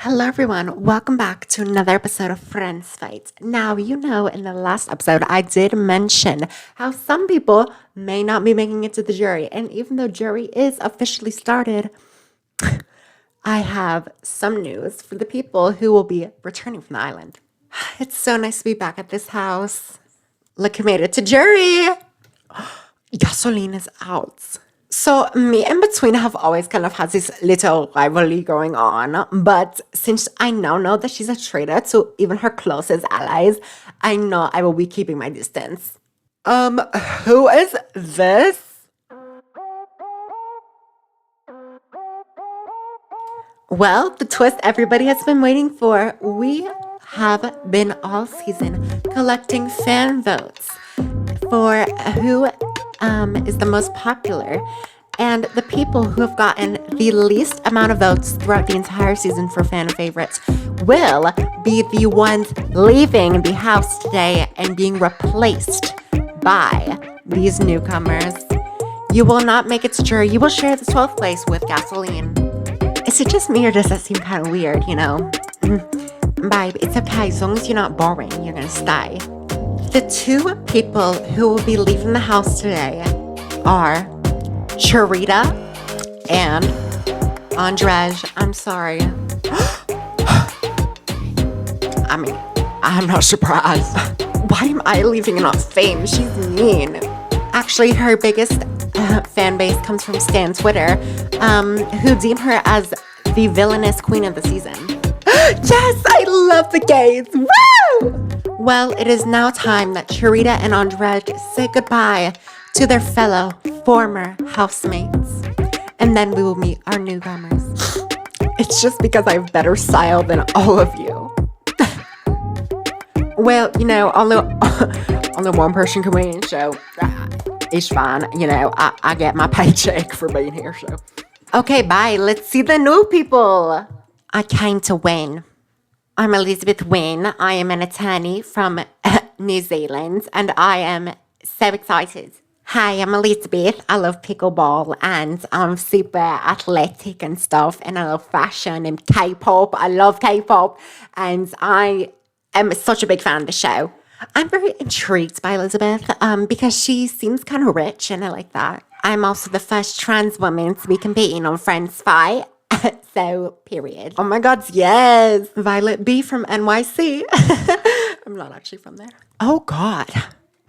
Hello, everyone. Welcome back to another episode of Friends Fight. Now, in the last episode, I did mention how some people may not be making it to the jury. And even though jury is officially started, I have some news for the people who will be returning from the island. It's so nice to be back at this house. Look who made it to jury. Gasoline is out. So me and Between have always kind of had this little rivalry going on, but since I now know that she's a traitor to even her closest allies, I know I will be keeping my distance. Who is this? Well, the twist everybody has been waiting for. We have been all season collecting fan votes for who is the most popular. And the people who have gotten the least amount of votes throughout the entire season for fan favorites will be the ones leaving the house today and being replaced by these newcomers. You will not make it to jury. You will share the 12th place with Gasoline. Is it just me or does that seem kind of weird, Babe, it's okay. As long as you're not boring, you're going to stay. The two people who will be leaving the house today are Charita and Andrej. I'm sorry. I mean, I'm not surprised. Why am I leaving and not Fame? She's mean. Actually, her biggest fan base comes from Stan Twitter, who deem her as the villainous queen of the season. Yes, I love the gays. Woo! Well, it is now time that Charita and Andrej say goodbye to their fellow former housemates. And then we will meet our newcomers. It's just because I have better style than all of you. Well, only one person can win, so it's fine. I get my paycheck for being here, so. Okay, bye. Let's see the new people. I came to win. I'm Elizabeth Wynne. I am an attorney from New Zealand, and I am so excited. Hi, I'm Elizabeth. I love pickleball, and I'm super athletic and stuff, and I love fashion and K-pop. I love K-pop, and I am such a big fan of the show. I'm very intrigued by Elizabeth because she seems kind of rich, and I like that. I'm also the first trans woman to be competing on Friends Fight. So, period. Oh my God, yes. Violet B from NYC. I'm not actually from there. Oh God.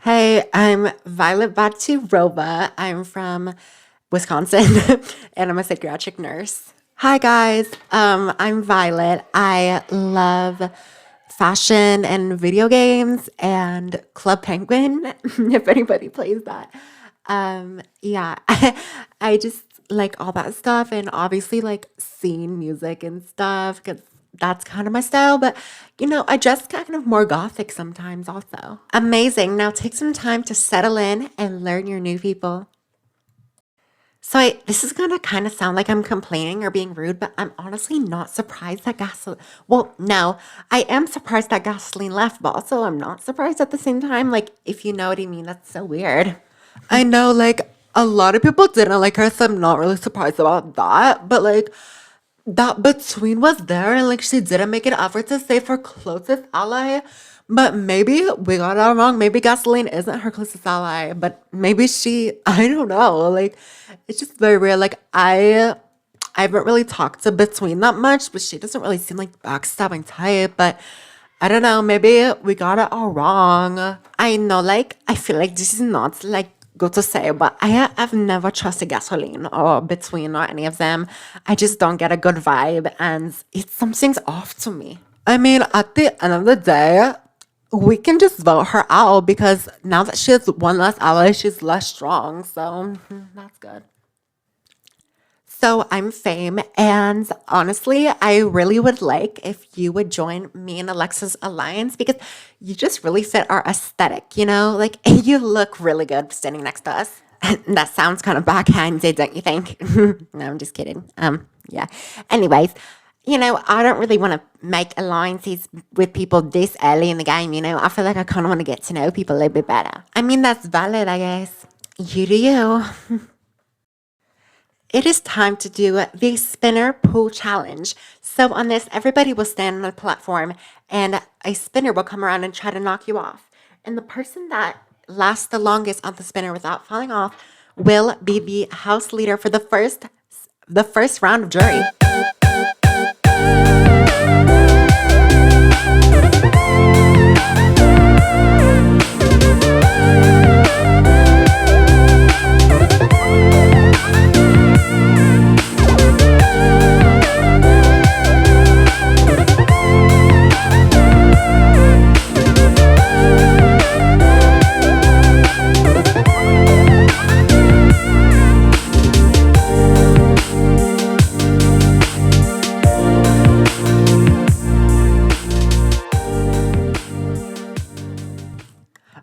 Hey, I'm Violet Baturova. I'm from Wisconsin and I'm a psychiatric nurse. Hi guys, I'm Violet. I love fashion and video games and Club Penguin, if anybody plays that. Yeah, I just like all that stuff and obviously like scene music and stuff because that's kind of my style. But I dress kind of more gothic sometimes also. Amazing. Now take some time to settle in and learn your new people. So this is gonna kind of sound like I'm complaining or being rude, but I'm honestly not surprised that Gasoline. Well, no, I am surprised that Gasoline left, but also I'm not surprised at the same time. Like, if you know what I mean, that's so weird. I know, like a lot of people didn't like her, so I'm not really surprised about that. But like that Between was there, and like she didn't make an effort to save her closest ally. But maybe we got it wrong. Maybe Gasoline isn't her closest ally, but maybe I don't know. Like, it's just very weird. Like, I haven't really talked to Between that much, but she doesn't really seem like backstabbing type. But I don't know. Maybe we got it all wrong. I know, like, I feel like this is not like good to say, but have never trusted Gasoline or Between or any of them. I just don't get a good vibe, and something's off to me. I mean, at the end of the day, we can just vote her out because now that she has one less ally, she's less strong. So that's good. So I'm Fame, and honestly, I really would like if you would join me and Alexa's alliance because you just really fit our aesthetic, Like, you look really good standing next to us. That sounds kind of backhanded, don't you think? No, I'm just kidding. Yeah. Anyways, I don't really want to make alliances with people this early in the game, I feel like I kind of want to get to know people a little bit better. I mean, that's valid, I guess. You do you. It is time to do the spinner pool challenge. So on this, everybody will stand on a platform and a spinner will come around and try to knock you off. And the person that lasts the longest on the spinner without falling off will be the house leader for the first round of jury.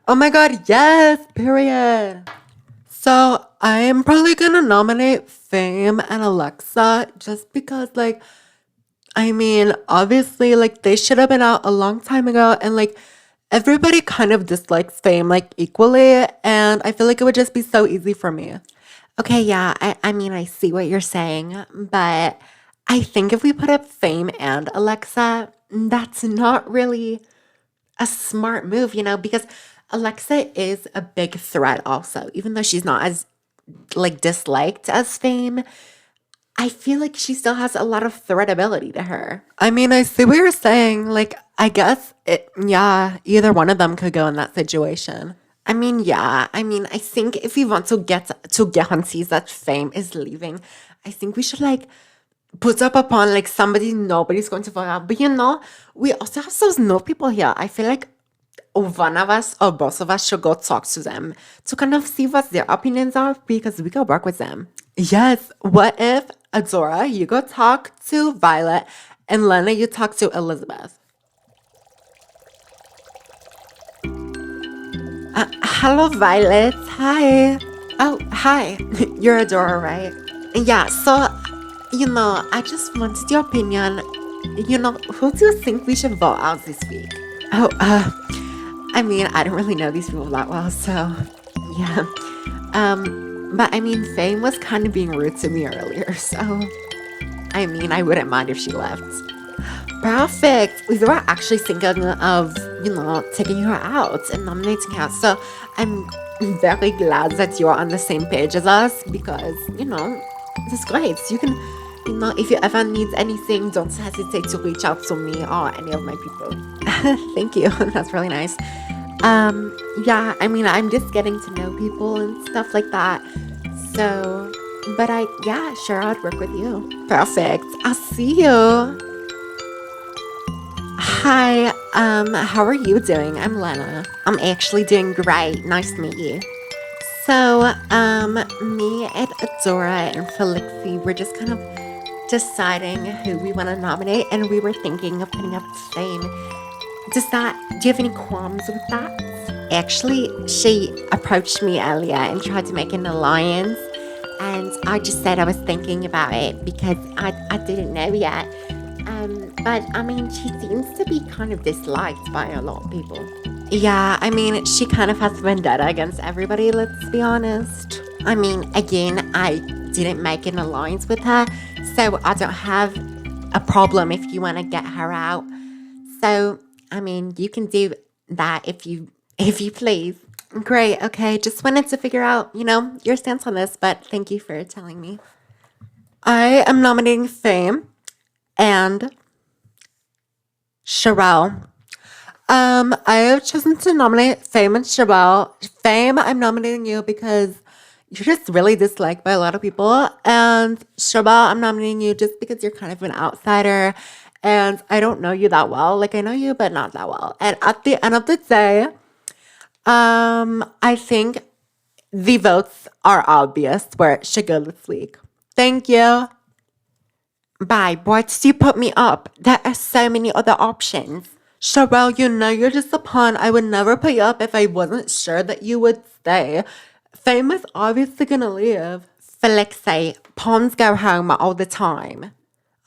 Oh my god, yes, period. So I am probably gonna nominate Fame and Alexa just because, like, I mean, obviously, like, they should have been out a long time ago, and like, everybody kind of dislikes Fame, like, equally, and I feel like it would just be so easy for me. Okay, yeah, I mean, I see what you're saying, but I think if we put up Fame and Alexa, that's not really a smart move, because Alexa is a big threat also, even though she's not as like disliked as Fame. I feel like she still has a lot of threat ability to her. I mean, I see what you're saying. Like, I guess yeah, either one of them could go in that situation. I mean, yeah. I mean, I think if we want to get to guarantees that Fame is leaving, I think we should like put up upon like somebody nobody's going to vote out. But we also have those no people here. I feel like one of us or both of us should go talk to them to kind of see what their opinions are because we could work with them. Yes. What if Adora, you go talk to Violet and Lena, you talk to Elizabeth? Hello, Violet. Hi. Oh, hi. You're Adora, right? Yeah, so, I just wanted your opinion. Who do you think we should vote out this week? Oh, I mean, I don't really know these people that well, so yeah. But I mean, Fame was kind of being rude to me earlier, so I mean, I wouldn't mind if she left. Perfect. We were actually thinking of, taking her out and nominating her. So I'm very glad that you're on the same page as us because, it's great. You can, if you ever need anything, don't hesitate to reach out to me or any of my people. Thank you. That's really nice. Yeah, I mean, I'm just getting to know people and stuff like that. So, but yeah, sure, I'd work with you. Perfect. I'll see you. Hi, how are you doing? I'm Lena. I'm actually doing great. Nice to meet you. So, me and Adora and Felixie, we're just kind of deciding who we want to nominate, and we were thinking of putting up Fame. Do you have any qualms with that? Actually, she approached me earlier and tried to make an alliance, and I just said I was thinking about it because I didn't know yet. But I mean, she seems to be kind of disliked by a lot of people. Yeah, I mean, she kind of has vendetta against everybody, let's be honest. I mean, again, I didn't make an alliance with her, so I don't have a problem if you want to get her out. So, I mean, you can do that if you please. Great. Okay, just wanted to figure out, your stance on this, but thank you for telling me. I am nominating Fame and Sherelle. I have chosen to nominate Fame and Sherelle. Fame, I'm nominating you because you're just really disliked by a lot of people. And Sherelle, I'm nominating you just because you're kind of an outsider. And I don't know you that well. Like, I know you, but not that well. And at the end of the day, I think the votes are obvious where it should go this week. Thank you. Bye. Why did you put me up? There are so many other options. Sherelle, you're just a pawn. I would never put you up if I wasn't sure that you would stay. Fame is obviously gonna leave. Felixie, pawns go home all the time.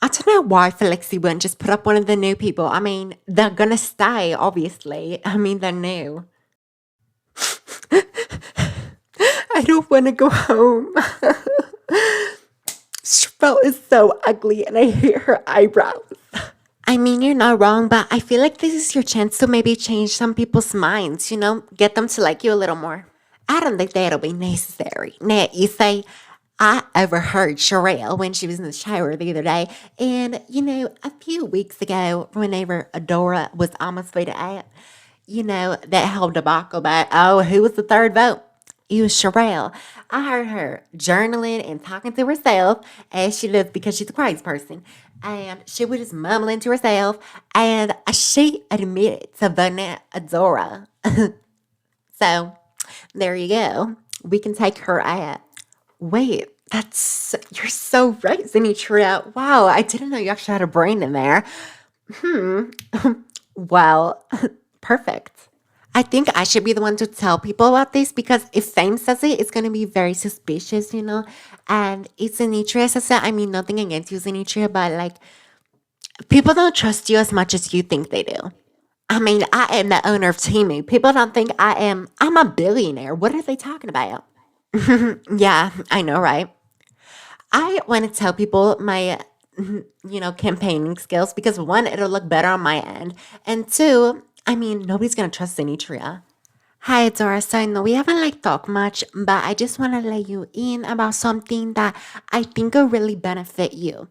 I don't know why Felixie wouldn't just put up one of the new people. I mean, they're gonna stay, obviously. I mean, they're new. I don't want to go home. Sprout is so ugly and I hate her eyebrows. I mean, you're not wrong, but I feel like this is your chance to maybe change some people's minds, get them to like you a little more. I don't think that'll be necessary. Now, you say, I overheard Sherelle when she was in the shower the other day, and a few weeks ago, whenever Adora was almost voted out, that whole debacle about, oh, who was the third vote? It was Sherelle. I heard her journaling and talking to herself as she does because she's a crazy person. And she was just mumbling to herself. And she admitted to voting out Adora. So there you go. We can take her out. Wait, you're so right, Zenitria. Wow, I didn't know you actually had a brain in there. Well, perfect. I think I should be the one to tell people about this because if Fame says it, it's going to be very suspicious. And it's Zenitria says it. I mean, nothing against you, Zenitria, but like, people don't trust you as much as you think they do. I mean, I am the owner of Timu. People don't think I'm a billionaire. What are they talking about? Yeah, I know, right? I want to tell people my, campaigning skills because one, it'll look better on my end. And two, I mean, nobody's going to trust Sinitria. Hi, Dora. So I know we haven't like talked much, but I just want to let you in about something that I think will really benefit you.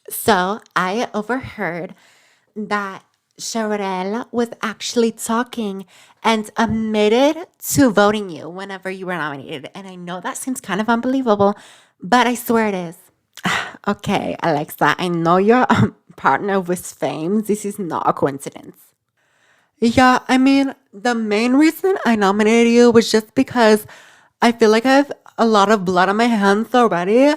So I overheard that Sherelle was actually talking and admitted to voting you whenever you were nominated. And I know that seems kind of unbelievable, but I swear it is. Okay, Alexa, I know you're a partner with Fame. This is not a coincidence. Yeah, I mean, the main reason I nominated you was just because I feel like I have a lot of blood on my hands already.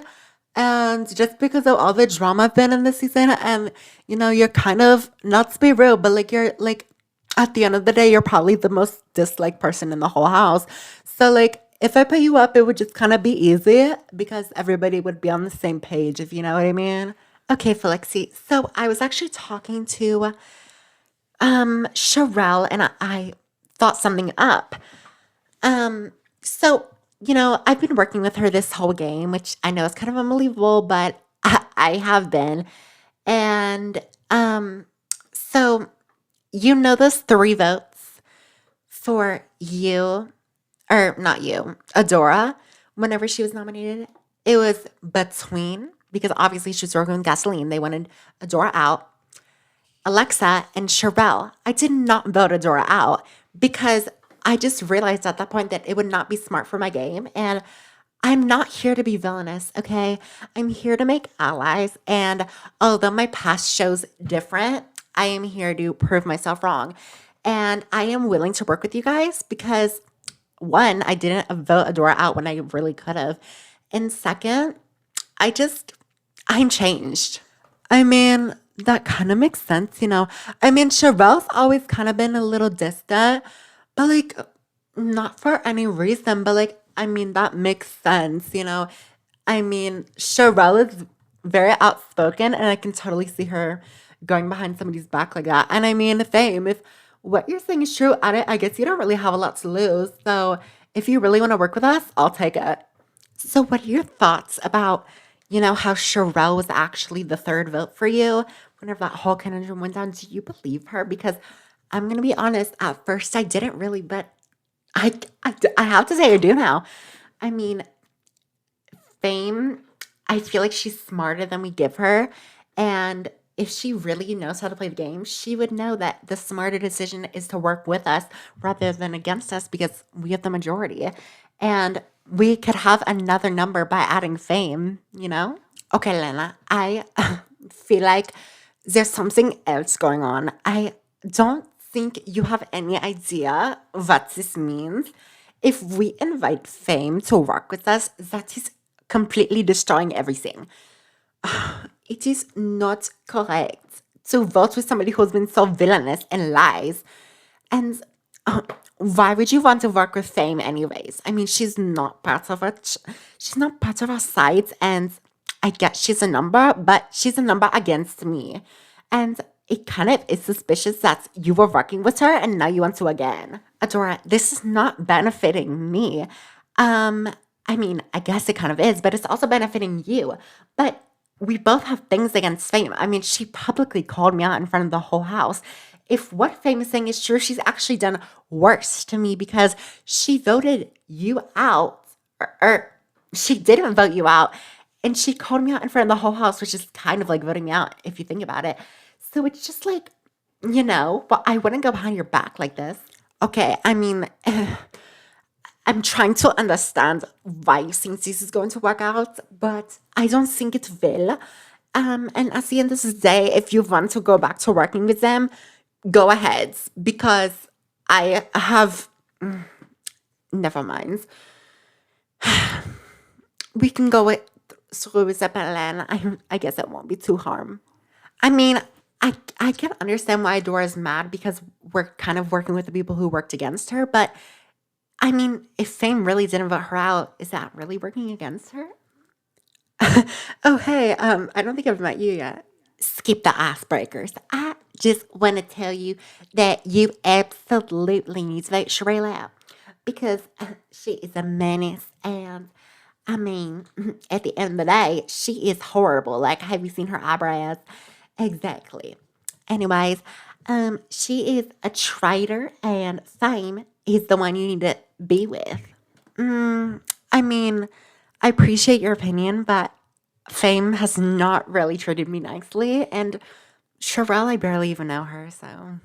And just because of all the drama I've been in this season, and you're kind of, not to be real, but like you're like, at the end of the day, you're probably the most disliked person in the whole house. So, like, if I put you up, it would just kind of be easy because everybody would be on the same page, if you know what I mean. Okay, Felixie. So, I was actually talking to Sherelle and I thought something up. So, I've been working with her this whole game, which I know is kind of unbelievable, but I have been. And so those three votes for you, or not you, Adora, whenever she was nominated, it was between, because obviously she was working with gasoline, they wanted Adora out, Alexa and Sherelle. I did not vote Adora out because I just realized at that point that it would not be smart for my game. And I'm not here to be villainous, okay? I'm here to make allies. And although my past shows different, I am here to prove myself wrong. And I am willing to work with you guys because one, I didn't vote Adora out when I really could have. And second, I'm changed. I mean, that kind of makes sense. I mean, Chevelle's always kind of been a little distant, but like, not for any reason, but like, I mean, that makes sense. I mean, Sherelle is very outspoken, and I can totally see her going behind somebody's back like that. And I mean, Fame, if what you're saying is true, I guess you don't really have a lot to lose. So if you really want to work with us, I'll take it. So, what are your thoughts about, how Sherelle was actually the third vote for you whenever that whole conundrum went down? Do you believe her? Because I'm going to be honest, at first I didn't really, but I have to say I do now. I mean, Fame, I feel like she's smarter than we give her. And if she really knows how to play the game, she would know that the smarter decision is to work with us rather than against us because we have the majority. And we could have another number by adding Fame? Okay, Lena, I feel like there's something else going on. I don't think you have any idea what this means. If we invite Fame to work with us, that is completely destroying everything. It is not correct to vote with somebody who's been so villainous and lies. And why would you want to work with Fame anyways? I mean, she's not part of it. She's not part of our site, and I guess she's a number, but she's a number against me. And it kind of is suspicious that you were working with her and now you want to again. Adora, this is not benefiting me. I mean, I guess it kind of is, but it's also benefiting you. But we both have things against Fame. I mean, she publicly called me out in front of the whole house. If what Fame is saying is true, she's actually done worse to me because she voted you out, or she didn't vote you out, and she called me out in front of the whole house, which is kind of like voting me out if you think about it. So it's just like, but I wouldn't go behind your back like this. Okay, I mean, I'm trying to understand why you think this is going to work out, but I don't think it will. And at the end of the day, if you want to go back to working with them, go ahead, because I have. Never mind. We can go through with the plan. I guess it won't be too harm. I mean, I can understand why Dora's mad because we're kind of working with the people who worked against her, but I mean, if Fame really didn't vote her out, is that really working against her? Oh, hey, I don't think I've met you yet. Skip the icebreakers. I just want to tell you that you absolutely need to vote Sherelle out because she is a menace. And I mean, at the end of the day, she is horrible. Like, have you seen her eyebrows? Exactly. Anyways, she is a traitor, and Fame is the one you need to be with. I mean, I appreciate your opinion, but Fame has not really treated me nicely, and Sherelle, I barely even know her, so.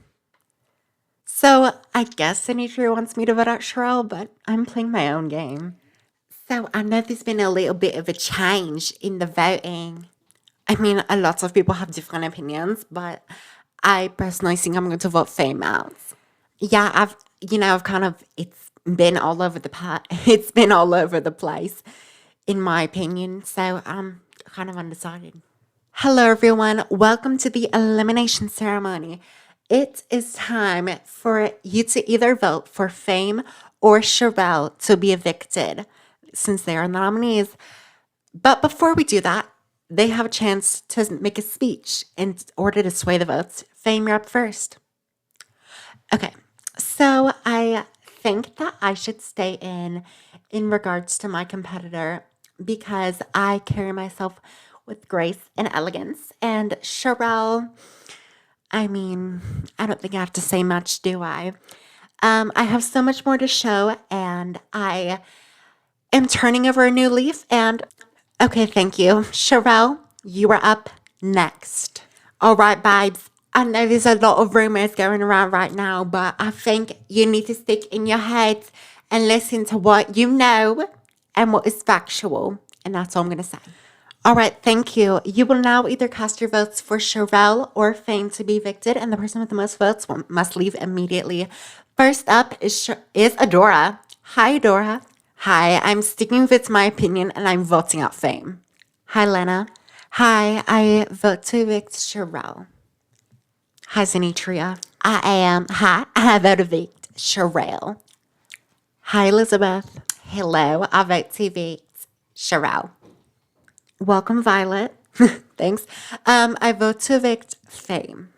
So I guess Anitra wants me to vote out Sherelle, but I'm playing my own game. So I know there's been a little bit of a change in the voting. I mean, a lot of people have different opinions, but I personally think I'm going to vote Fame out. Yeah, I've kind of, it's been all over the it's been all over the place, in my opinion. So I'm kind of undecided. Hello, everyone. Welcome to the elimination ceremony. It is time for you to either vote for Fame or Sherelle to be evicted, since they are the nominees. But before we do that, they have a chance to make a speech in order to sway the votes. Fame, you're up first. Okay, so I think that I should stay in regards to my competitor because I carry myself with grace and elegance. And Sherelle, I mean, I don't think I have to say much, do I? I have so much more to show, and I am turning over a new leaf. And okay, thank you. Sherelle, you are up next. All right, babes. I know there's a lot of rumors going around right now, but I think you need to stick in your head and listen to what you know and what is factual. And that's all I'm going to say. All right, thank you. You will now either cast your votes for Sherelle or Fame to be evicted, and the person with the most votes must leave immediately. First up is Adora. Hi, Adora. Hi, I'm sticking with my opinion and I'm voting out Fame. Hi, Lena. Hi, I vote to evict Sherelle. Hi, Zenitria. I vote to evict Sherelle. Hi, Elizabeth. Hello, I vote to evict Sherelle. Welcome, Violet. Thanks. I vote to evict Fame.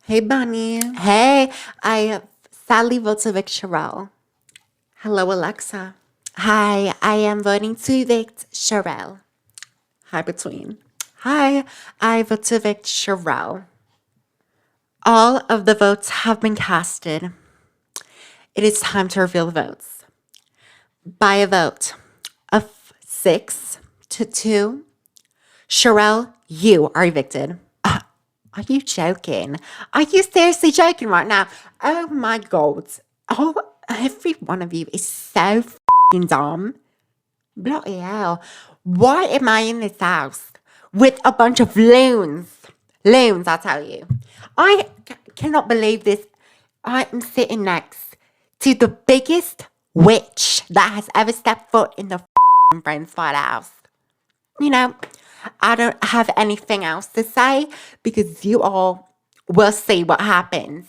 Hey, Bunny. Hey, I sadly vote to evict Sherelle. Hello, Alexa. Hi, I am voting to evict Sherelle. Hi, Between. Hi, I vote to evict Sherelle. All of the votes have been casted. It is time to reveal the votes. By a vote of 6-2, Sherelle, you are evicted. Are you joking? Are you seriously joking right now? Oh my God. Oh, every one of you is so f***ing dumb. Bloody hell. Why am I in this house with a bunch of loons? Loons, I tell you. I cannot believe this. I am sitting next to the biggest witch that has ever stepped foot in the Friends Fight house. I don't have anything else to say because you all will see what happens.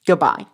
Goodbye.